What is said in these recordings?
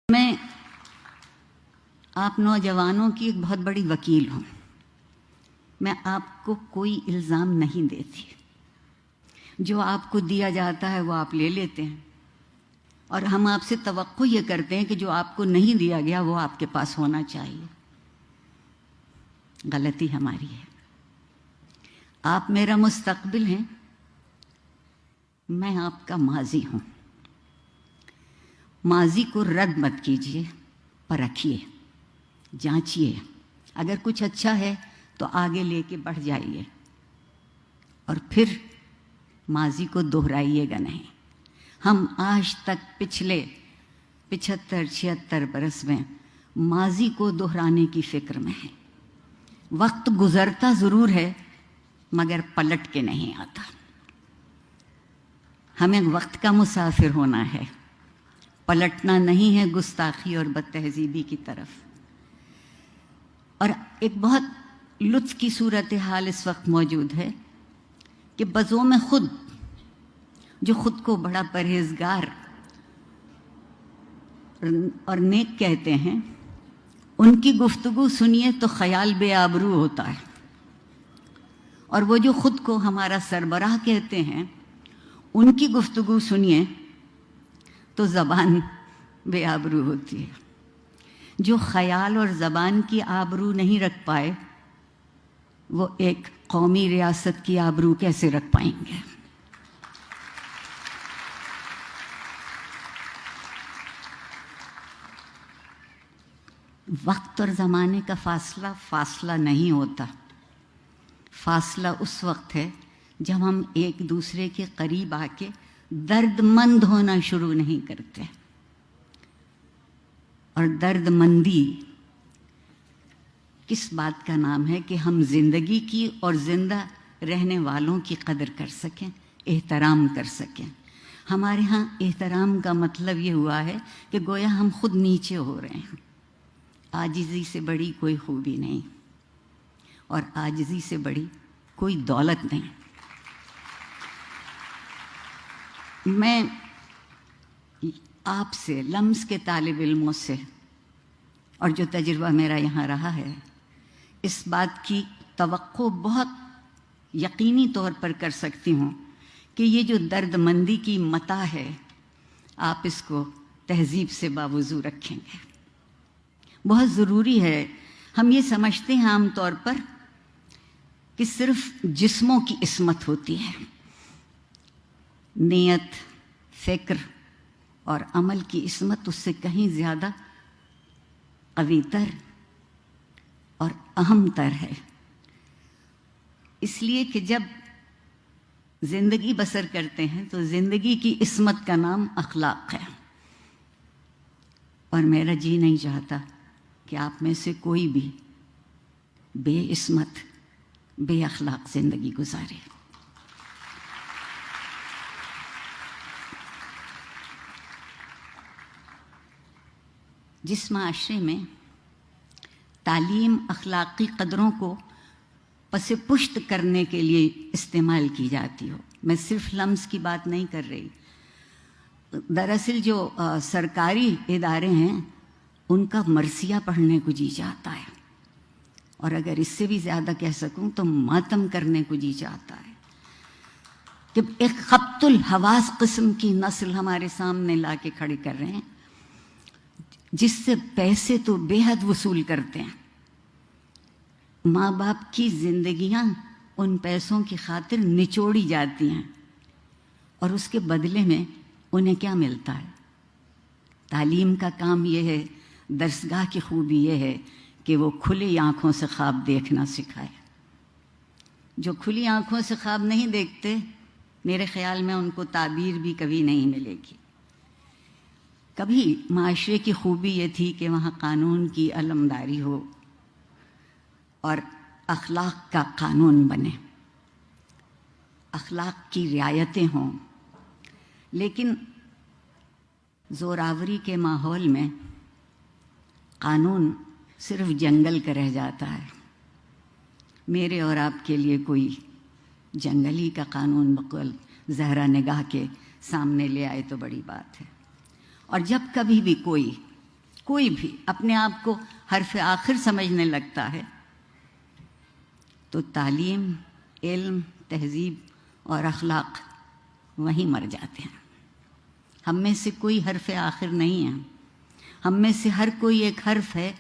میں آپ نوجوانوں کی ایک بہت بڑی وکیل ہوں۔ میں آپ کو کوئی الزام نہیں دیتی۔ جو آپ کو دیا جاتا ہے وہ آپ لے لیتے ہیں، اور ہم آپ سے توقع یہ کرتے ہیں کہ جو آپ کو نہیں دیا گیا وہ آپ کے پاس ہونا چاہیے۔ غلطی ہماری ہے۔ آپ میرا مستقبل ہیں، میں آپ کا ماضی ہوں۔ ماضی کو رد مت کیجیے، پرکھیے، جانچیے۔ اگر کچھ اچھا ہے تو آگے لے کے بڑھ جائیے، اور پھر ماضی کو دہرائیے گا نہیں۔ ہم آج تک پچھلے 75-76 برس میں ماضی کو دہرانے کی فکر میں ہیں۔ وقت گزرتا ضرور ہے مگر پلٹ کے نہیں آتا۔ ہمیں وقت کا مسافر ہونا ہے، پلٹنا نہیں ہے گستاخی اور بد تہذیبی کی طرف۔ اور ایک بہت لطف کی صورتحال اس وقت موجود ہے کہ بزوم خود جو خود کو بڑا پرہیزگار اور نیک کہتے ہیں، ان کی گفتگو سنیے تو خیال بے آبرو ہوتا ہے، اور وہ جو خود کو ہمارا سربراہ کہتے ہیں ان کی گفتگو سنیے تو زبان بے آبرو ہوتی ہے۔ جو خیال اور زبان کی آبرو نہیں رکھ پائے وہ ایک قومی ریاست کی آبرو کیسے رکھ پائیں گے؟ وقت اور زمانے کا فاصلہ نہیں ہوتا۔ فاصلہ اس وقت ہے جب ہم ایک دوسرے کے قریب آ کے درد مند ہونا شروع نہیں کرتے، اور درد مندی کس بات کا نام ہے کہ ہم زندگی کی اور زندہ رہنے والوں کی قدر کر سکیں، احترام کر سکیں۔ ہمارے ہاں احترام کا مطلب یہ ہوا ہے کہ گویا ہم خود نیچے ہو رہے ہیں۔ عاجزی سے بڑی کوئی خوبی نہیں، اور عاجزی سے بڑی کوئی دولت نہیں۔ میں آپ سے، لمس کے طالب علموں سے، اور جو تجربہ میرا یہاں رہا ہے، اس بات کی توقع بہت یقینی طور پر کر سکتی ہوں کہ یہ جو درد مندی کی متاع ہے، آپ اس کو تہذیب سے باوضو رکھیں گے۔ بہت ضروری ہے۔ ہم یہ سمجھتے ہیں عام طور پر کہ صرف جسموں کی عصمت ہوتی ہے، نیت، فکر اور عمل کی عصمت اس سے کہیں زیادہ قوی تر اور اہم تر ہے۔ اس لیے کہ جب زندگی بسر کرتے ہیں تو زندگی کی عصمت کا نام اخلاق ہے، اور میرا جی نہیں چاہتا کہ آپ میں سے کوئی بھی بے عصمت، بے اخلاق زندگی گزارے۔ جس معاشرے میں تعلیم اخلاقی قدروں کو پس پشت کرنے کے لیے استعمال کی جاتی ہو، میں صرف لمس کی بات نہیں کر رہی، دراصل جو سرکاری ادارے ہیں ان کا مرثیہ پڑھنے کو جی چاہتا ہے، اور اگر اس سے بھی زیادہ کہہ سکوں تو ماتم کرنے کو جی چاہتا ہے کہ ایک خبط الحواس قسم کی نسل ہمارے سامنے لا کے کھڑی کر رہے ہیں، جس سے پیسے تو بے حد وصول کرتے ہیں۔ ماں باپ کی زندگیاں ان پیسوں کی خاطر نچوڑی جاتی ہیں، اور اس کے بدلے میں انہیں کیا ملتا ہے؟ تعلیم کا کام یہ ہے، درسگاہ کی خوبی یہ ہے کہ وہ کھلی آنکھوں سے خواب دیکھنا سکھائے۔ جو کھلی آنکھوں سے خواب نہیں دیکھتے، میرے خیال میں ان کو تعبیر بھی کبھی نہیں ملے گی۔ کبھی معاشرے کی خوبی یہ تھی کہ وہاں قانون کی علمداری ہو اور اخلاق کا قانون بنے، اخلاق کی رعایتیں ہوں، لیکن زوراوری کے ماحول میں قانون صرف جنگل کا رہ جاتا ہے۔ میرے اور آپ کے لیے کوئی جنگلی کا قانون بقول زہرا نگاہ کے سامنے لے آئے تو بڑی بات ہے۔ اور جب کبھی بھی کوئی کوئی بھی اپنے آپ کو حرف آخر سمجھنے لگتا ہے تو تعلیم، علم، تہذیب اور اخلاق وہیں مر جاتے ہیں۔ ہم میں سے کوئی حرف آخر نہیں ہے، ہم میں سے ہر کوئی ایک حرف ہے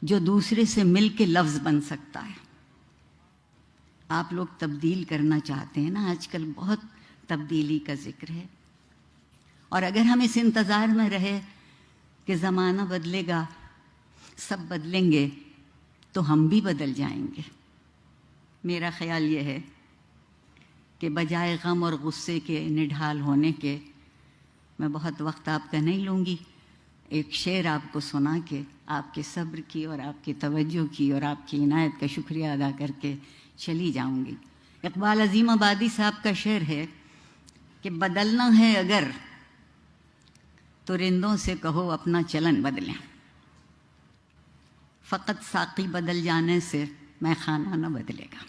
جو دوسرے سے مل کے لفظ بن سکتا ہے۔ آپ لوگ تبدیل کرنا چاہتے ہیں نا، آج کل بہت تبدیلی کا ذکر ہے، اور اگر ہم اس انتظار میں رہے کہ زمانہ بدلے گا، سب بدلیں گے، تو ہم بھی بدل جائیں گے۔ میرا خیال یہ ہے کہ بجائے غم اور غصے کے نڈھال ہونے کے، میں بہت وقت آپ کا نہیں لوں گی، ایک شعر آپ کو سنا کے آپ کے صبر کی اور آپ کی توجہ کی اور آپ کی عنایت کا شکریہ ادا کر کے چلی جاؤں گی۔ اقبال عظیم آبادی صاحب کا شعر ہے کہ بدلنا ہے اگر تو رندوں سے کہو اپنا چلن بدلیں، فقط ساقی بدل جانے سے میں خانہ نہ بدلے گا۔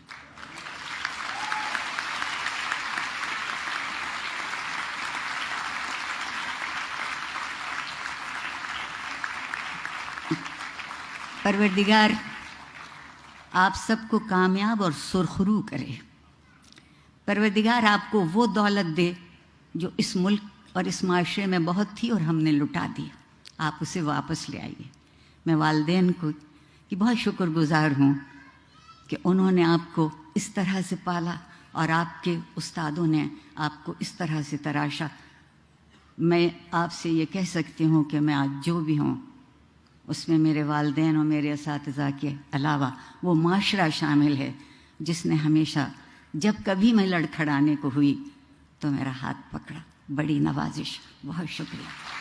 پروردگار آپ سب کو کامیاب اور سرخرو کرے۔ پروردگار آپ کو وہ دولت دے جو اس ملک اور اس معاشرے میں بہت تھی اور ہم نے لٹا دی، آپ اسے واپس لے آئیے۔ میں والدین کی بہت شکر گزار ہوں کہ انہوں نے آپ کو اس طرح سے پالا اور آپ کے استادوں نے آپ کو اس طرح سے تراشا۔ میں آپ سے یہ کہہ سکتی ہوں کہ میں آج جو بھی ہوں اس میں میرے والدین اور میرے اساتذہ کے علاوہ وہ معاشرہ شامل ہے جس نے ہمیشہ جب کبھی میں لڑکھڑانے کو ہوئی تو میرا ہاتھ پکڑا۔ بڑی نوازش، بہت شکریہ۔